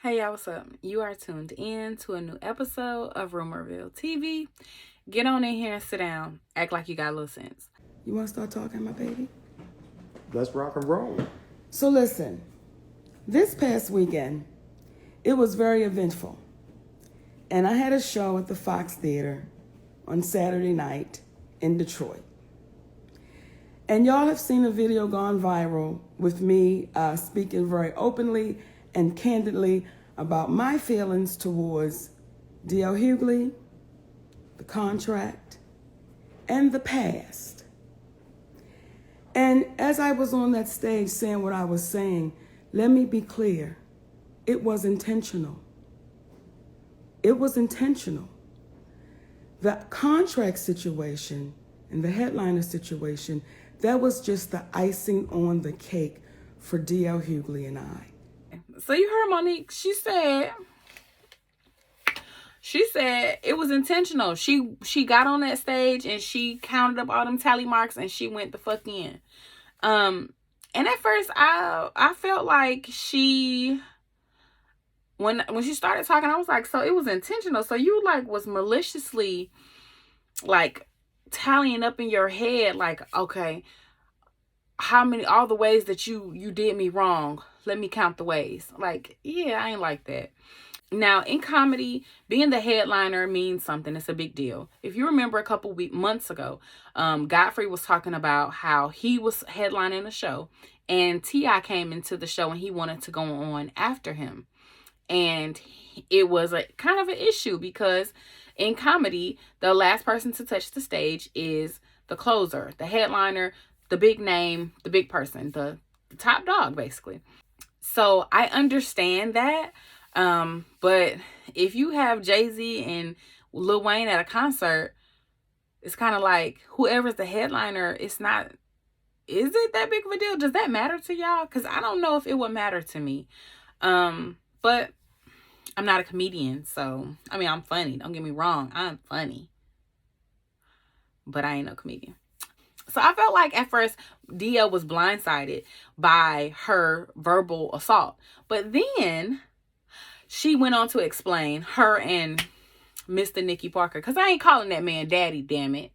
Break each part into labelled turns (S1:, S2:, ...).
S1: Hey y'all, what's up? You are tuned in to a new episode of Rumorville TV. Get on in here and sit down. Act like you got a little sense.
S2: You want to start talking, my baby?
S3: Let's rock and roll.
S2: So listen, this past weekend, it was very eventful. And I had a show at the Fox Theater on Saturday night in Detroit. And y'all have seen a video gone viral with me speaking very openly and candidly about my feelings towards D.L. Hughley, the contract, and the past. And as I was on that stage saying what I was saying, let me be clear. It was intentional. It was intentional. The contract situation and the headliner situation, that was just the icing on the cake for D.L. Hughley and I.
S1: So you heard Mo Nique. She said it was intentional. She got on that stage and she counted up all them tally marks and she went the fuck in. And at first I felt like when she started talking, I was like, so it was intentional. So you was maliciously tallying up in your head, okay, all the ways that you did me wrong. Let me count the ways. Yeah, I ain't like that. Now, in comedy, being the headliner means something. It's a big deal. If you remember a couple months ago, Godfrey was talking about how he was headlining a show and T.I. came into the show and he wanted to go on after him. And it was a kind of an issue because in comedy, the last person to touch the stage is the closer, the headliner, the big name, the big person, the top dog, basically. So I understand that. But if you have Jay-Z and Lil Wayne at a concert, it's kind of like whoever's the headliner, is it that big of a deal? Does that matter to y'all? Because I don't know if it would matter to me. But I'm not a comedian, so I'm funny. Don't get me wrong, I'm funny. But I ain't no comedian. So I felt like at first DL was blindsided by her verbal assault. But then she went on to explain, her and Mr. Nikki Parker, because I ain't calling that man daddy, damn it.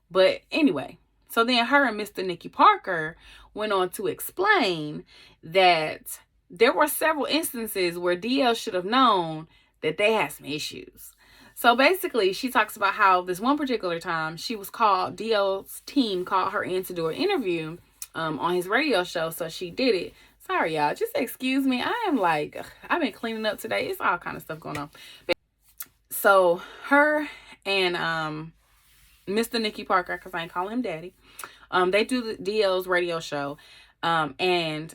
S1: But anyway, so then her and Mr. Nikki Parker went on to explain that there were several instances where DL should have known that they had some issues. So basically, she talks about how this one particular time DL's team called her in to do an interview on his radio show. So she did it. Sorry, y'all. Just excuse me. I've been cleaning up today. It's all kind of stuff going on. So her and Mr. Nikki Parker, because I ain't calling him daddy, they do the DL's radio show. And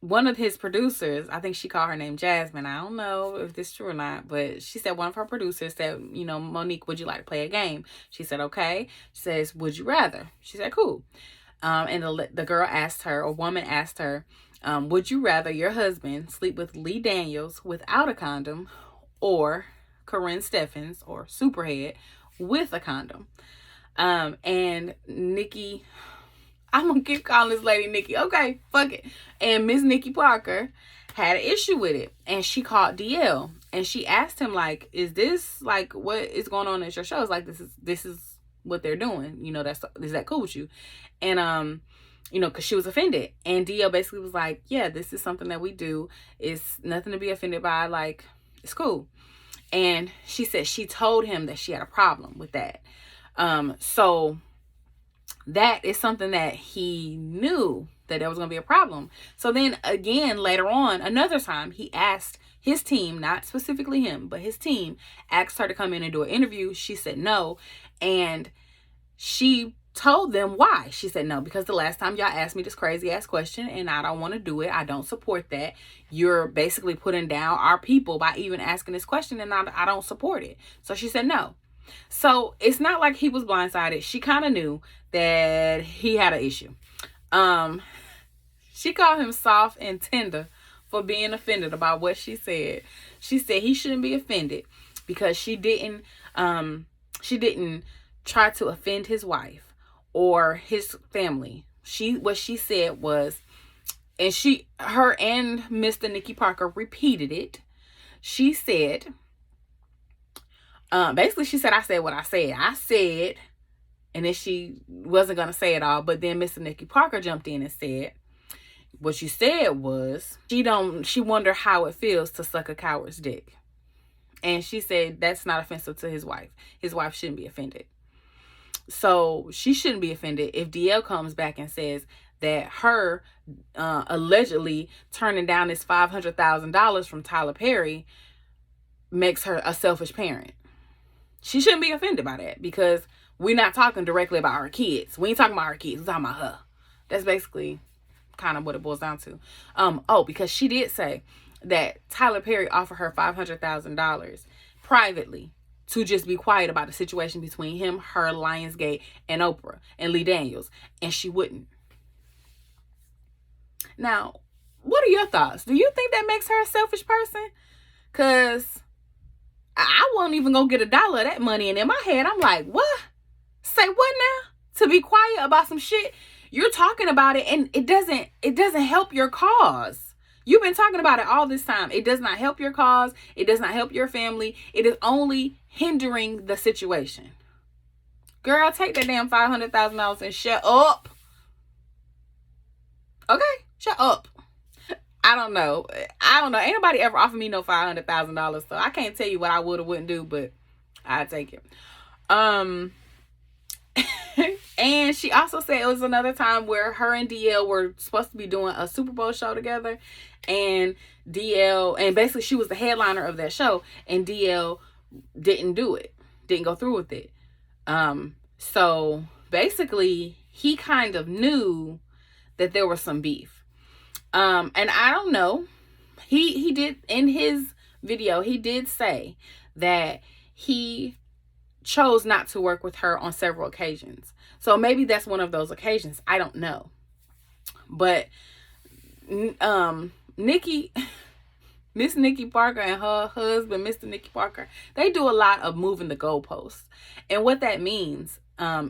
S1: one of his producers, I think she called her name Jasmine. I don't know if this is true or not, but she said one of her producers said, Mo Nique, would you like to play a game? She said, okay. She says, would you rather? She said, cool. And the woman asked her, would you rather your husband sleep with Lee Daniels without a condom or Corinne Steffens or Superhead with a condom? And Nikki, I'm going to keep calling this lady Nikki. Okay, fuck it. And Miss Nikki Parker had an issue with it. And she called DL. And she asked him, is this, what is going on at your show? It's this is what they're doing. Is that cool with you? And, because she was offended. And DL basically was like, yeah, this is something that we do. It's nothing to be offended by. It's cool. And she said she told him that she had a problem with that. So that is something that he knew that there was going to be a problem. So then again, later on, another time, he asked his team, not specifically him, but his team asked her to come in and do an interview. She said no. And she told them why. She said no, because the last time y'all asked me this crazy ass question and I don't want to do it. I don't support that. You're basically putting down our people by even asking this question, and I don't support it. So she said no. So it's not like he was blindsided. She kind of knew that he had an issue. She called him soft and tender for being offended about what she said. She said he shouldn't be offended because she didn't try to offend his wife or his family. What she said was, and her and Mr. Nikki Parker repeated it. She said, basically she said, I said what I said. And then she wasn't going to say it all. But then Mr. Nikki Parker jumped in and said, what you said was, she wondered how it feels to suck a coward's dick. And she said that's not offensive to his wife. His wife shouldn't be offended. So she shouldn't be offended if DL comes back and says that her allegedly turning down this $500,000 from Tyler Perry makes her a selfish parent. She shouldn't be offended by that, because we're not talking directly about our kids. We ain't talking about our kids. We're talking about her. That's basically kind of what it boils down to. Because she did say that Tyler Perry offered her $500,000 privately to just be quiet about the situation between him, her, Lionsgate, and Oprah, and Lee Daniels. And she wouldn't. Now, what are your thoughts? Do you think that makes her a selfish person? Because I won't even go get $1 of that money. And in my head, I'm like, what? Say what now? To be quiet about some shit? You're talking about it and it doesn't help your cause. You've been talking about it all this time. It does not help your cause. It does not help your family. It is only hindering the situation. Girl, take that damn $500,000 and shut up. Okay? Shut up. I don't know. Ain't nobody ever offered me no $500,000, so I can't tell you what I would or wouldn't do, but I'd take it. And she also said it was another time where her and DL were supposed to be doing a Super Bowl show together, and basically she was the headliner of that show, and DL didn't go through with it. So basically he kind of knew that there was some beef. And I don't know, he did, in his video, he did say that he chose not to work with her on several occasions. So maybe that's one of those occasions. I don't know. But Miss Nikki Parker and her husband, Mr. Nikki Parker, they do a lot of moving the goalposts. And what that means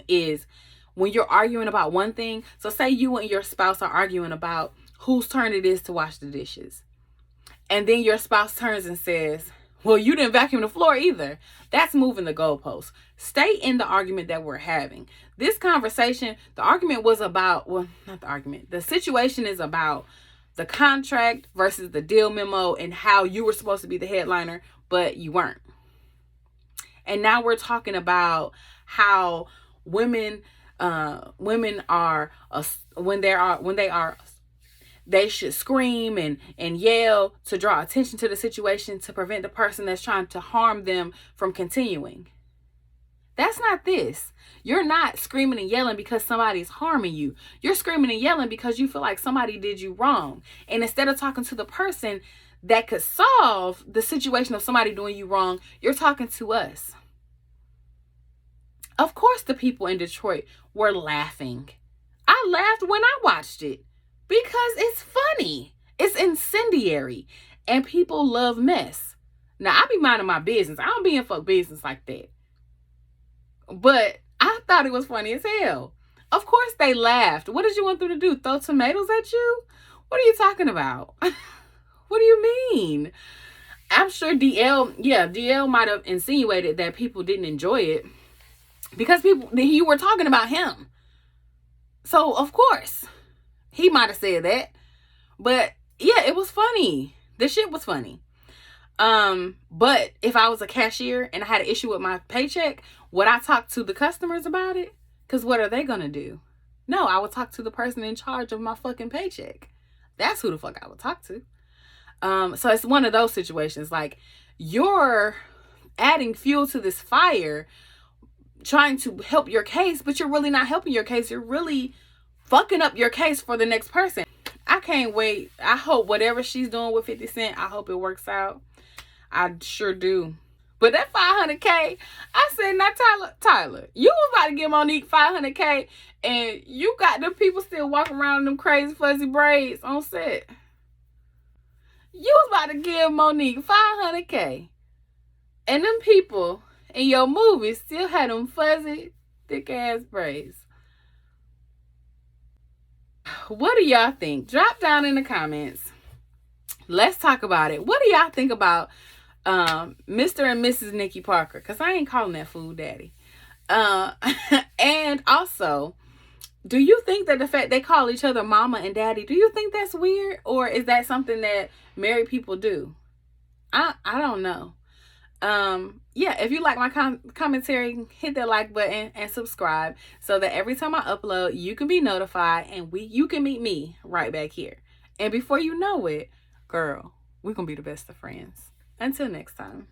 S1: is when you're arguing about one thing, so say you and your spouse are arguing about whose turn it is to wash the dishes. And then your spouse turns and says, well, you didn't vacuum the floor either. That's moving the goalposts. Stay in the argument that we're having. This conversation, the argument was about, well, not the argument. The situation is about the contract versus the deal memo and how you were supposed to be the headliner, but you weren't. And now we're talking about how women are, they should scream and yell to draw attention to the situation to prevent the person that's trying to harm them from continuing. That's not this. You're not screaming and yelling because somebody's harming you. You're screaming and yelling because you feel like somebody did you wrong. And instead of talking to the person that could solve the situation of somebody doing you wrong, you're talking to us. Of course, the people in Detroit were laughing. I laughed when I watched it because it's funny. It's incendiary. And people love mess. Now, I be minding my business. I don't be in fuck business like that. But I thought it was funny as hell. Of course they laughed. What did you want them to do? Throw tomatoes at you? What are you talking about? What do you mean? I'm sure DL might have insinuated that people didn't enjoy it because you were talking about him. So, of course, he might have said that. But, yeah, it was funny. The shit was funny. But if I was a cashier and I had an issue with my paycheck, would I talk to the customers about it? Because what are they going to do? No, I would talk to the person in charge of my fucking paycheck. That's who the fuck I would talk to. So it's one of those situations. Like, you're adding fuel to this fire, trying to help your case, but you're really not helping your case. You're really fucking up your case for the next person. I can't wait. I hope whatever she's doing with 50 Cent, I hope it works out. I sure do. But that $500K, I said, now Tyler, you was about to give Mo Nique $500K, and you got them people still walking around in them crazy fuzzy braids on set. You was about to give Mo Nique $500K, and them people in your movie still had them fuzzy, thick ass braids. What do y'all think? Drop down in the comments. Let's talk about it. What do y'all think about Mr. and Mrs. Nikki Parker, because I ain't calling that fool daddy. Uh, and also, do you think that the fact they call each other mama and daddy, do you think that's weird? Or is that something that married people do? I don't know. Yeah, if you like my commentary, hit that like button and subscribe so that every time I upload, you can be notified and you can meet me right back here. And before you know it, girl, we're gonna be the best of friends. Until next time.